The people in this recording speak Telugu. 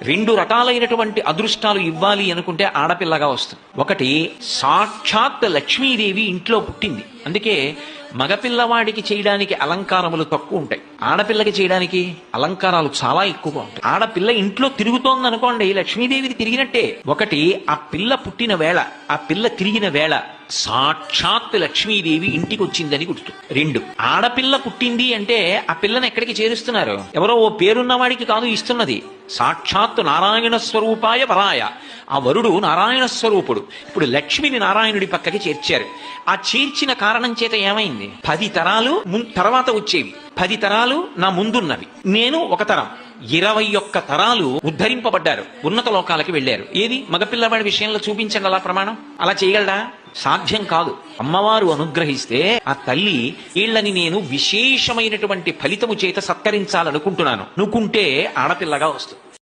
రెండు రకాలైనటువంటి అదృష్టాలు ఇవ్వాలి అనుకుంటే ఆడపిల్లగా వస్తుంది. ఒకటి, సాక్షాత్ లక్ష్మీదేవి ఇంట్లో పుట్టింది, అందుకే మగపిల్లవాడికి చేయడానికి అలంకారములు తక్కువ ఉంటాయి, ఆడపిల్లకి చేయడానికి అలంకారాలు చాలా ఎక్కువగా ఉంటాయి. ఆడపిల్ల ఇంట్లో తిరుగుతోంది అనుకోండి, లక్ష్మీదేవిది తిరిగినట్టే. ఒకటి, ఆ పిల్ల పుట్టిన వేళ, ఆ పిల్ల తిరిగిన వేళ సాక్షాత్ లక్ష్మీదేవి ఇంటికి వచ్చిందని గుర్తు. రెండు, ఆడపిల్ల పుట్టింది అంటే ఆ పిల్లని ఎక్కడికి చేరుస్తున్నారు? ఎవరో ఓ పేరున్నవాడికి కాదు ఇస్తున్నది, సాక్షాత్ నారాయణ స్వరూపాయ పరాయ. ఆ వరుడు నారాయణ స్వరూపుడు. ఇప్పుడు లక్ష్మిని నారాయణుడి పక్కకి చేర్చారు. ఆ చేర్చిన కారణం చేత ఏమైంది? 10 తరాలు తర్వాత వచ్చేవి, 10 తరాలు నా ముందున్నవి, నేను ఒక తరం, 21 తరాలు ఉద్ధరింపబడ్డారు, ఉన్నత లోకాలకి వెళ్ళారు. ఏది మగపిల్లవాడి విషయంలో చూపించండి అలా ప్రమాణం. అలా చేయగలడా? సాధ్యం కాదు. అమ్మవారు అనుగ్రహిస్తే ఆ తల్లి వీళ్ళని నేను విశేషమైనటువంటి ఫలితము చేత సత్కరించాలనుకుంటున్నాను అనుకుంటే ఆడపిల్లగా వస్తుంది.